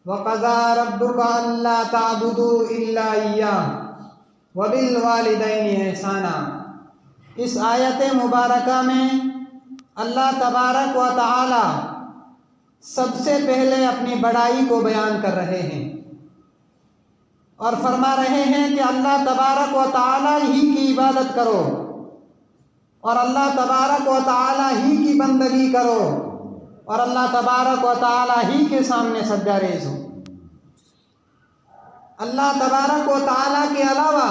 وَقَضَىٰ رَبُّكَ أَلَّا تَعْبُدُوا إِلَّا إِيَّاهُ وَبِالْوَالِدَيْنِ إِحْسَانًا۔ اس آیت مبارکہ میں اللہ تبارک و تعالی سب سے پہلے اپنی بڑائی کو بیان کر رہے ہیں اور فرما رہے ہیں کہ اللہ تبارک و تعالی ہی کی عبادت کرو اور اللہ تبارک و تعالی ہی کی بندگی کرو اور اللہ تبارک و تعالی ہی کے سامنے سجدہ ریز ہو۔ اللہ تبارک و تعالی کے علاوہ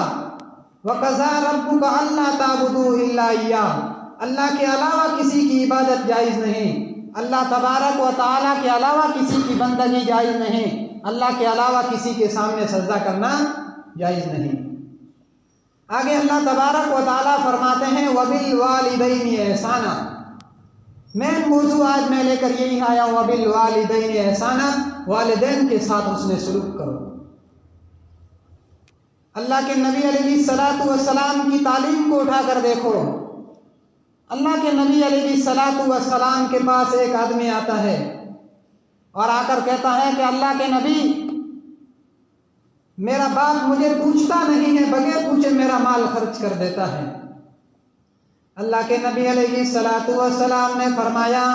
وَقَضَىٰ رَبُّكَ أَلَّا تَعْبُدُوا إِلَّا إِيَّاهُ، اللہ کے علاوہ کسی کی عبادت جائز نہیں، اللہ تبارک و تعالی کے علاوہ کسی کی بندگی جائز نہیں، اللہ کے علاوہ کسی کے سامنے سجدہ کرنا جائز نہیں۔ آگے اللہ تبارک و تعالی فرماتے ہیں وَبِالْوَالِدَيْنِ إِحْسَانًا۔ مین موضوع آج میں لے کر یہی آیا ہوں، وَبِالْوَالِدَيْنِ إِحْسَانًا، والدین کے ساتھ حسن سلوک کرو۔ اللہ کے نبی علیہ الصلوۃ والسلام کی تعلیم کو اٹھا کر دیکھو۔ اللہ کے نبی علیہ الصلوۃ والسلام کے پاس ایک آدمی آتا ہے اور آ کر کہتا ہے کہ اللہ کے نبی، میرا باپ مجھے پوچھتا نہیں ہے، بغیر پوچھے میرا مال خرچ کر دیتا ہے۔ اللہ کے نبی علیہ الصلوۃ والسلام نے فرمایا،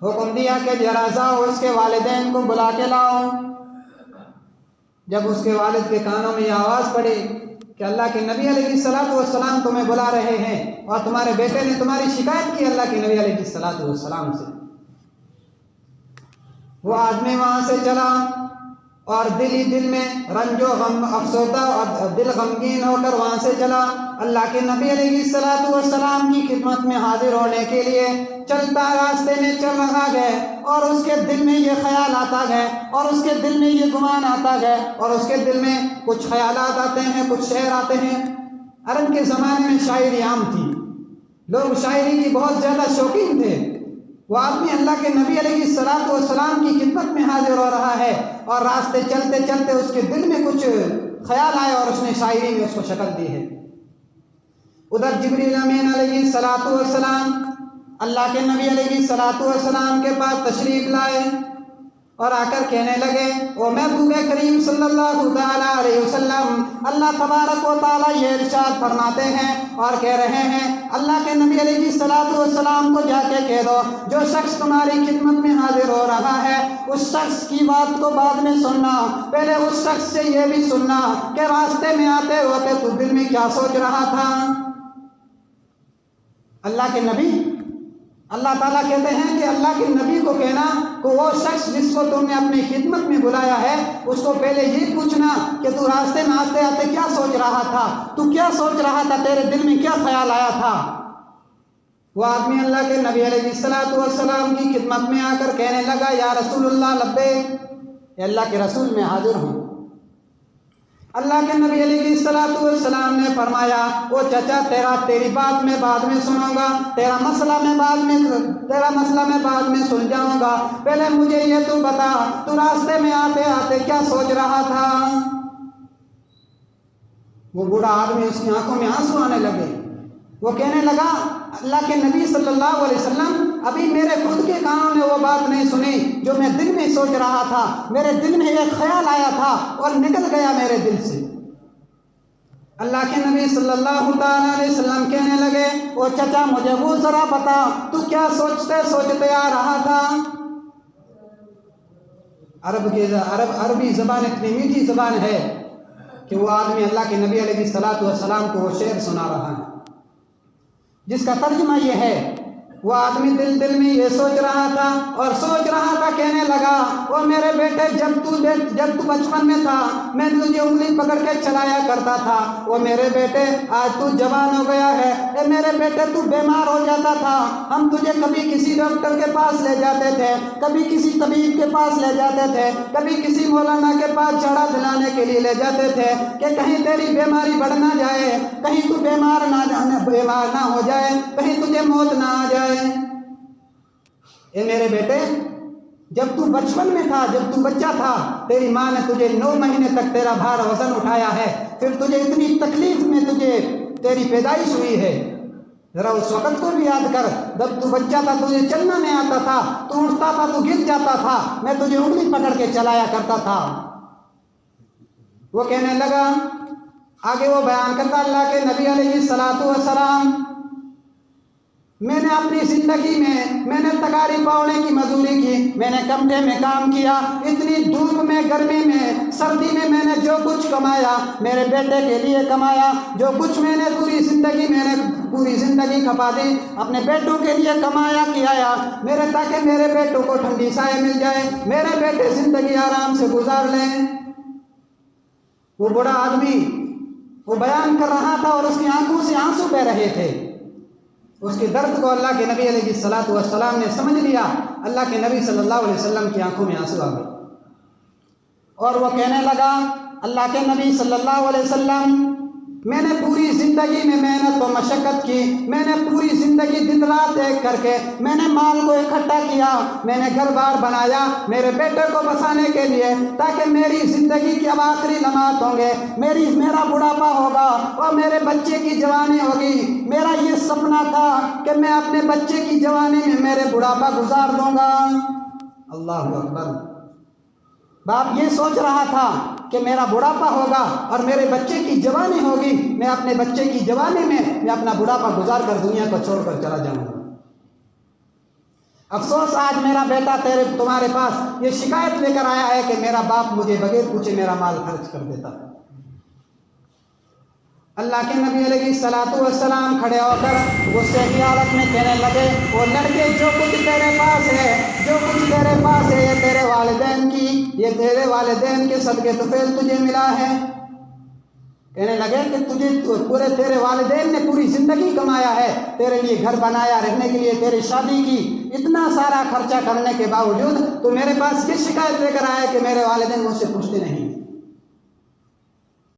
حکم دیا کہ ذرا جاؤ اس کے والدین کو بلا کے لاؤ۔ جب اس کے والد کے کانوں میں یہ آواز پڑی کہ اللہ کے نبی علیہ الصلوۃ والسلام تمہیں بلا رہے ہیں اور تمہارے بیٹے نے تمہاری شکایت کی اللہ کے نبی علیہ الصلوۃ والسلام سے، وہ آدمی وہاں سے چلا اور دل ہی دل میں رنج و غم افسردہ اور دل غمگین ہو کر وہاں سے چلا۔ اللہ کے نبی علیہ الصلوۃ والسلام کی خدمت میں حاضر ہونے کے لیے چلتا راستے میں چل رہا گئے اور اس کے دل میں یہ خیال آتا گئے اور اس کے دل میں یہ گمان آتا گئے اور اس کے دل میں کچھ خیالات آتے ہیں، کچھ شعر آتے ہیں۔ عرب کے زمانے میں شاعری عام تھی، لوگ شاعری کی بہت زیادہ شوقین تھے۔ وہ آدمی اللہ کے نبی علیہ الصلوۃ والسلام کی خدمت میں حاضر ہو رہا ہے اور راستے چلتے چلتے اس کے دل میں کچھ خیال آئے اور اس نے شاعری میں اس کو شکل دی ہے۔ ادھر جبریل امین علیہ الصلوۃ والسلام اللہ کے نبی علیہ الصلوۃ والسلام کے پاس تشریف لائے اور آ کر کہنے لگے، او محبوب کریم صلی اللہ تعالیٰ علیہ وسلم، اللہ تبارک و تعالیٰ یہ ارشاد فرماتے ہیں اور کہہ رہے ہیں، اللہ کے نبی علیہ الصلوۃ والسلام کو جا کے کہہ دو جو شخص تمہاری خدمت میں حاضر ہو رہا ہے اس شخص کی بات کو بعد میں سننا، پہلے اس شخص سے یہ بھی سننا کہ راستے میں آتے ہوتے تو دل میں کیا سوچ رہا تھا۔ اللہ کے نبی، اللہ تعالیٰ کہتے ہیں کہ اللہ کے نبی کو کہنا کہ وہ شخص جس کو تم نے اپنی خدمت میں بلایا ہے اس کو پہلے یہ پوچھنا کہ تو راستے میں آتے آتے کیا سوچ رہا تھا، تو کیا سوچ رہا تھا، تیرے دل میں کیا خیال آیا تھا۔ وہ آدمی اللہ کے نبی علیہ الصلوۃ والسلام کی خدمت میں آ کر کہنے لگا، یا رسول اللہ لبیک، اے اللہ کے رسول میں حاضر ہوں۔ اللہ کے نبی علیہ الصلوۃ والسلام نے فرمایا، او چچا تیری بات میں بعد میں سنوں گا، تیرا مسئلہ میں بعد میں سن جاؤں گا، پہلے مجھے یہ تو بتا تو راستے میں آتے آتے کیا سوچ رہا تھا۔ وہ بوڑھا آدمی، اس کی آنکھوں میں آنسو آنے لگے، وہ کہنے لگا، اللہ کے نبی صلی اللہ علیہ وسلم، ابھی میرے خود کے کانوں نے وہ بات نہیں سنی جو میں دل میں سوچ رہا تھا، میرے دل میں ایک خیال آیا تھا اور نکل گیا میرے دل سے۔ اللہ کے نبی صلی اللہ تعالیٰ علیہ وسلم کہنے لگے، او چچا مجھے وہ ذرا بتا تو کیا سوچتے آ رہا تھا۔ عربی زبان اتنی میٹھی زبان ہے کہ وہ آدمی اللہ کے نبی علیہ الصلوۃ والسلام کو وہ شعر سنا رہا ہے جس کا ترجمہ یہ ہے، وہ آدمی دل میں یہ سوچ رہا تھا اور سوچ رہا تھا، کہنے لگا، وہ میرے بیٹے جب تو بچپن میں تھا میں تجھے انگلی پکڑ کے چلایا کرتا تھا، وہ میرے بیٹے آج تو جوان ہو گیا ہے، اے میرے بیٹے تو بیمار ہو جاتا تھا، ہم تجھے کبھی کسی ڈاکٹر کے پاس لے جاتے تھے، کبھی کسی طبیب کے پاس لے جاتے تھے، کبھی کسی مولانا کے پاس جھاڑا دلانے کے لیے لے جاتے تھے کہ کہیں تیری بیماری بڑھ نہ جائے، کہیں تو بیمار نہ ہو جائے، کہیں تجھے موت نہ آ جائے۔ اے میرے بیٹے، جب تو بچپن میں تھا، جب تو بچہ تھا، تیری ماں نے تجھے 9 مہینے تک تیرا بھار وزن اٹھایا ہے، پھر تجھے اتنی تکلیف میں تیری پیدائش ہوئی ہے، ذرا اس وقت کو بھی یاد کر، جب تو بچہ تھا تجھے چلنا نہیں آتا تھا، تو اٹھتا تھا تو گر جاتا تھا، میں تجھے انگلی پکڑ کے چلایا کرتا تھا۔ وہ کہنے لگا، آگے وہ بیان کرتا اللہ کے نبی علیہ السلام، میں نے اپنی زندگی میں نے تکاری پاؤنے کی مزدوری کی، میں نے کمرے میں کام کیا، اتنی دھوپ میں، گرمی میں، سردی میں نے جو کچھ کمایا میرے بیٹے کے لیے کمایا، جو کچھ میں نے پوری زندگی کھپا دی اپنے بیٹوں کے لیے کمایا کیا میرے، تاکہ میرے بیٹوں کو ٹھنڈی سائے مل جائے، میرے بیٹے زندگی آرام سے گزار لیں۔ وہ بڑا آدمی وہ بیان کر رہا تھا اور اس کی آنکھوں سے آنسو بہ رہے تھے۔ اس کے درد کو اللہ کے نبی علیہ السلام نے سمجھ لیا۔ اللہ کے نبی صلی اللہ علیہ وسلم کی آنکھوں میں آنسو آ گئے اور وہ کہنے لگا، اللہ کے نبی صلی اللہ علیہ وسلم، میں نے پوری زندگی میں محنت و مشقت کی، میں نے پوری زندگی دن رات ایک کر کے میں نے مال کو اکٹھا کیا، میں نے گھر بار بنایا میرے بیٹے کو بسانے کے لیے، تاکہ میری زندگی کی اب آخری لمحات ہوں گے، میرا بڑھاپا ہوگا اور میرے بچے کی جوانی ہوگی۔ میرا یہ سپنا تھا کہ میں اپنے بچے کی جوانی میں میرے بڑھاپا گزار دوں گا۔ اللہ اکبر۔ باپ یہ سوچ رہا تھا کہ میرا بڑھاپا ہوگا اور میرے بچے کی جوانی ہوگی، میں اپنے بچے کی جوانی میں اپنا بڑھاپا گزار کر دنیا کو چھوڑ کر چلا جاؤں گا۔ افسوس آج میرا بیٹا تمہارے پاس یہ شکایت لے کر آیا ہے کہ میرا باپ مجھے بغیر پوچھے میرا مال خرچ کر دیتا۔ اللہ کے نبی علیہ السلام کھڑے ہو کر غصے کی حالت میں کہنے لگے، وہ لڑکے جو کچھ تیرے پاس ہے یہ تیرے والدین کے صدقے طفیل تجھے ملا ہے۔ کہنے لگے کہ تیرے والدین نے پوری زندگی کمایا ہے، تیرے لیے گھر بنایا، رہنے کے لیے تیری شادی کی، اتنا سارا خرچہ کرنے کے باوجود تو میرے پاس یہ شکایت لے کر آیا کہ میرے والدین مجھ سے پوچھتے نہیں۔